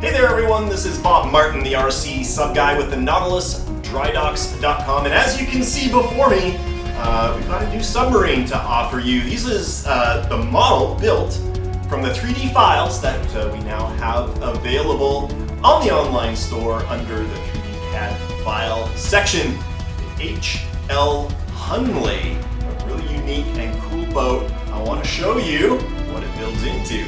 Hey there everyone, this is Bob Martin, the RC sub guy with the NautilusDryDocks.com, and as you can see before me, we've got a new submarine to offer you. This is the model built from the 3D files that we now have available on the online store under the 3D CAD file section. The HL Hunley, a really unique and cool boat. I want to show you what it builds into.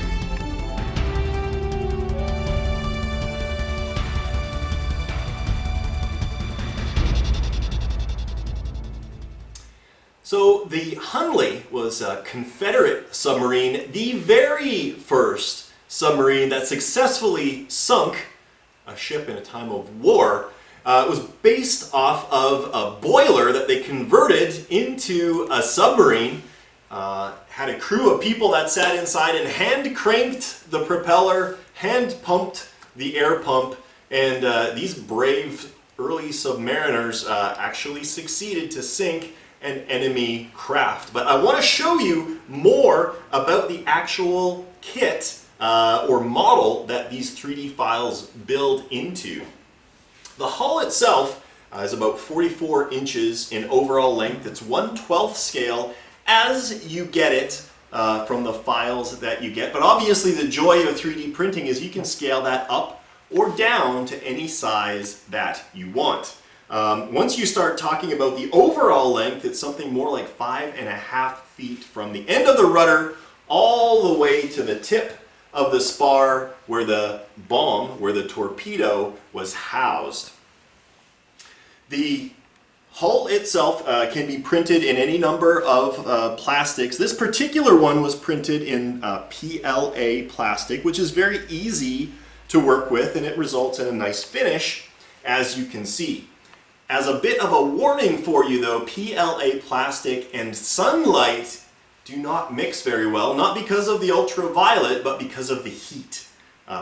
So the Hunley was a Confederate submarine, the very first submarine that successfully sunk a ship in a time of war. It was based off of a boiler that they converted into a submarine. Had a crew of people that sat inside and hand cranked the propeller, hand pumped the air pump, and these brave early submariners actually succeeded to sink an enemy craft. But I want to show you more about the actual kit or model that these 3D files build into. The hull itself is about 44 inches in overall length. It's 1/12 scale as you get it from the files that you get. But obviously the joy of 3D printing is you can scale that up or down to any size that you want. Once you start talking about the overall length, it's something more like 5.5 feet from the end of the rudder all the way to the tip of the spar where the bomb, where the torpedo was housed. The hull itself can be printed in any number of plastics. This particular one was printed in PLA plastic, which is very easy to work with, and it results in a nice finish, as you can see. As a bit of a warning for you though, PLA plastic and sunlight do not mix very well, not because of the ultraviolet, but because of the heat.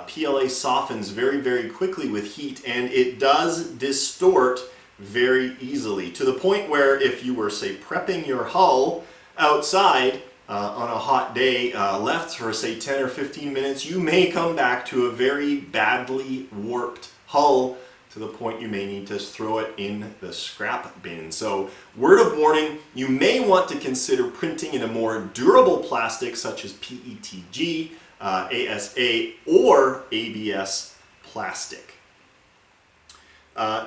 PLA softens very, very quickly with heat, and it does distort very easily, to the point where if you were, say, prepping your hull outside on a hot day, left for, say, 10 or 15 minutes, you may come back to a very badly warped hull, to the point you may need to throw it in the scrap bin. So, word of warning, you may want to consider printing in a more durable plastic such as PETG, ASA, or ABS plastic.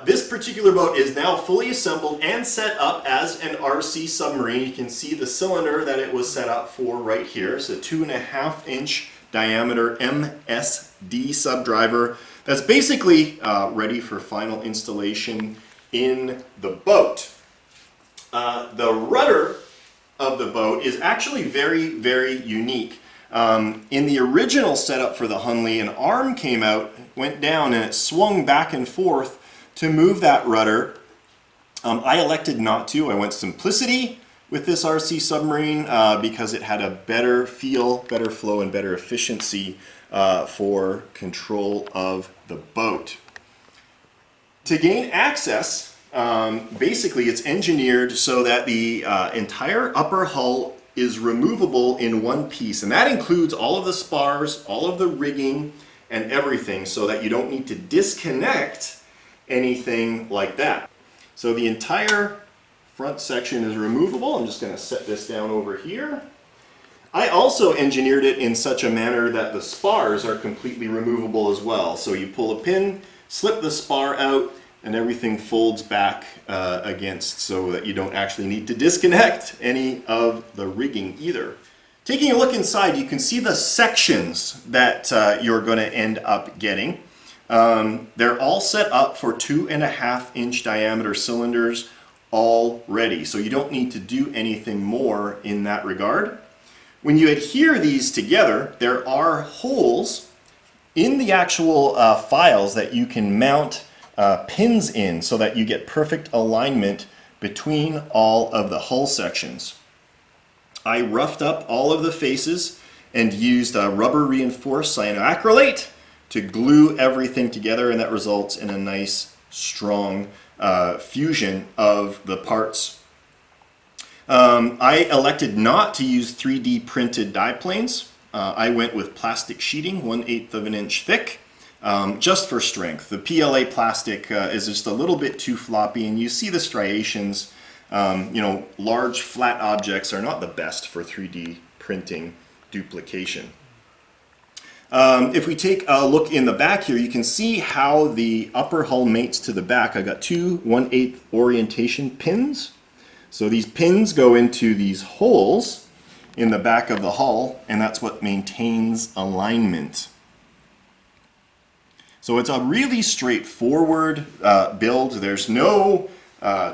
This particular boat is now fully assembled and set up as an RC submarine. You can see the cylinder that it was set up for right here. It's a 2.5 inch diameter MSD subdriver that's basically ready for final installation in the boat. The rudder of the boat is actually very, very unique. In the original setup for the Hunley, an arm came out, went down, and it swung back and forth to move that rudder. I elected not to. I went simplicity with this RC submarine because it had a better feel, better flow, and better efficiency for control of the boat. To gain access, basically it's engineered so that the entire upper hull is removable in one piece, and that includes all of the spars, all of the rigging, and everything, so that you don't need to disconnect anything like that. So the entire front section is removable. I'm just going to set this down over here. I also engineered it in such a manner that the spars are completely removable as well. So you pull a pin, slip the spar out, and everything folds back against, so that you don't actually need to disconnect any of the rigging either. Taking a look inside, you can see the sections that you're going to end up getting. They're all set up for 2.5 inch diameter cylinders already, so you don't need to do anything more in that regard. When you adhere these together, there are holes in the actual files that you can mount pins in, so that you get perfect alignment between all of the hull sections. I roughed up all of the faces and used rubber reinforced cyanoacrylate to glue everything together, and that results in a nice strong fusion of the parts. I elected not to use 3D printed die planes. I went with plastic sheeting, 1/8 of an inch thick, just for strength. The PLA plastic is just a little bit too floppy, and you see the striations. Large flat objects are not the best for 3D printing duplication. If we take a look in the back here, you can see how the upper hull mates to the back. I got two 1/8 orientation pins. So these pins go into these holes in the back of the hull, and that's what maintains alignment. So it's a really straightforward build. There's no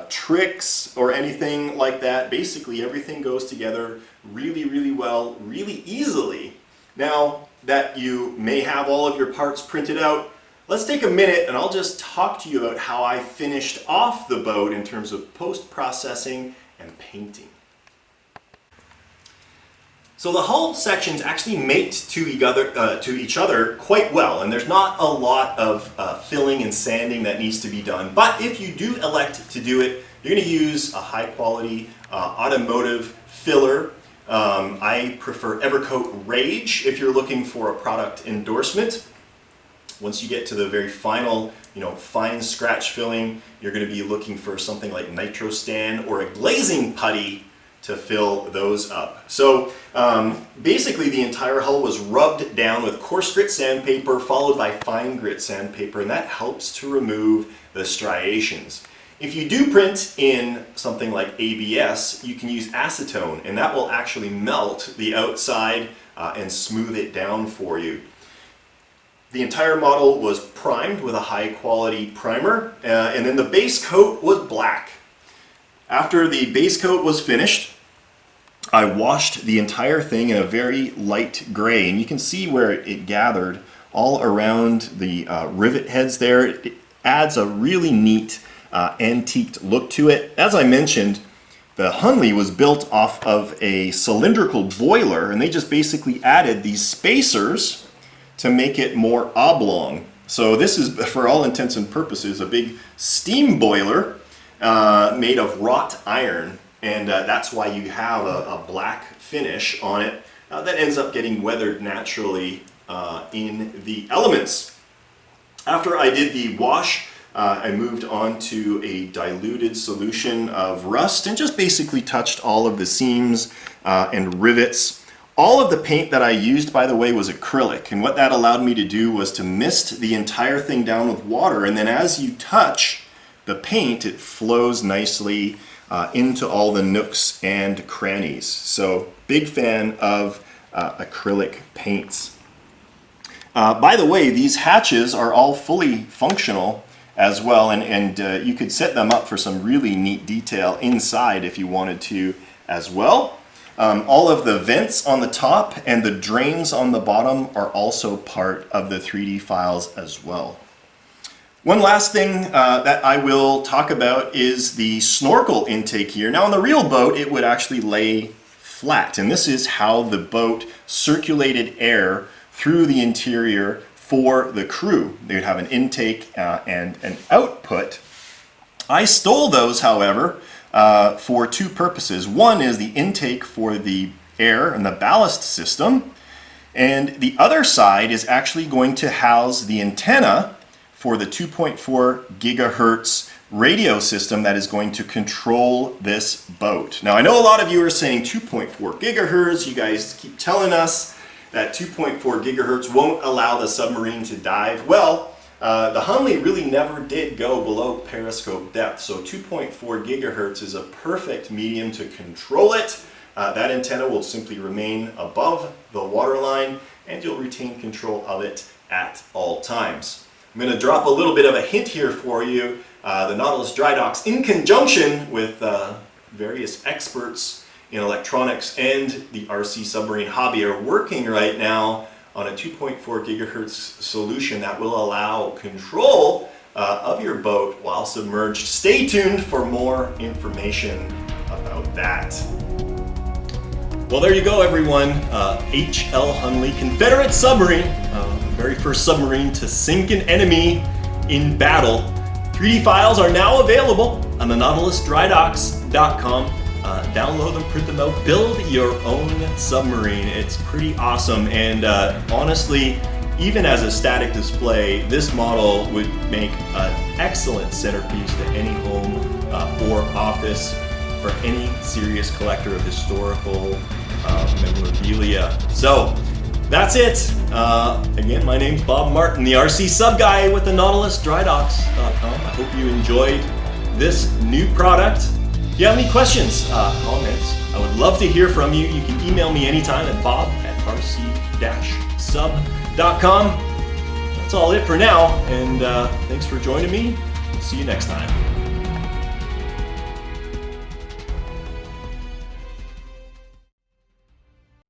tricks or anything like that. Basically, everything goes together really, really well, really easily. Now that you may have all of your parts printed out, let's take a minute and I'll just talk to you about how I finished off the boat in terms of post-processing and painting. So the hull sections actually mate to each other quite well, and there's not a lot of filling and sanding that needs to be done. But if you do elect to do it, you're going to use a high quality automotive filler. I prefer Evercoat Rage if you're looking for a product endorsement. Once you get to the very final, fine scratch filling, you're going to be looking for something like Nitrostan or a glazing putty to fill those up. So basically the entire hull was rubbed down with coarse grit sandpaper followed by fine grit sandpaper, and that helps to remove the striations. If you do print in something like ABS, you can use acetone, and that will actually melt the outside and smooth it down for you. The entire model was primed with a high quality primer, and then the base coat was black. After the base coat was finished, I washed the entire thing in a very light gray, and you can see where it gathered all around the rivet heads there. It adds a really neat antiqued look to it. As I mentioned, the Hunley was built off of a cylindrical boiler, and they just basically added these spacers to make it more oblong. So this is, for all intents and purposes, a big steam boiler made of wrought iron, and that's why you have a black finish on it that ends up getting weathered naturally in the elements. After I did the wash, I moved on to a diluted solution of rust and just basically touched all of the seams and rivets. All of the paint that I used, by the way, was acrylic, and what that allowed me to do was to mist the entire thing down with water, and then as you touch the paint, it flows nicely into all the nooks and crannies. So big fan of acrylic paints. By the way, these hatches are all fully functional as well, and you could set them up for some really neat detail inside if you wanted to as well. All of the vents on the top and the drains on the bottom are also part of the 3D files as well. One last thing that I will talk about is the snorkel intake here. Now on the real boat it would actually lay flat, and this is how the boat circulated air through the interior for the crew. They would have an intake and an output. I stole those, however, for two purposes. One is the intake for the air and the ballast system, and the other side is actually going to house the antenna for the 2.4 gigahertz radio system that is going to control this boat. Now I know a lot of you are saying 2.4 gigahertz, you guys keep telling us that 2.4 gigahertz won't allow the submarine to dive. Well, the Hunley really never did go below periscope depth, so 2.4 gigahertz is a perfect medium to control it. That antenna will simply remain above the waterline, and you'll retain control of it at all times. I'm going to drop a little bit of a hint here for you. The Nautilus Dry Docks, in conjunction with various experts in electronics and the RC submarine hobby, are working right now on a 2.4 gigahertz solution that will allow control of your boat while submerged. Stay tuned for more information about that. Well, there you go, everyone. HL Hunley Confederate submarine, very first submarine to sink an enemy in battle. 3D files are now available on the nautilusdrydocks.com. Download them, print them out, build your own submarine. It's pretty awesome, and honestly, Even as a static display, this model would make an excellent centerpiece to any home or office for any serious collector of historical memorabilia. So that's it. Again, my name's Bob Martin, the RC sub guy with the NautilusDryDocks.com. I hope you enjoyed this new product. If you have any questions, comments, I would love to hear from you. You can email me anytime at bob@rc-sub.com. That's all it for now, and thanks for joining me. See you next time.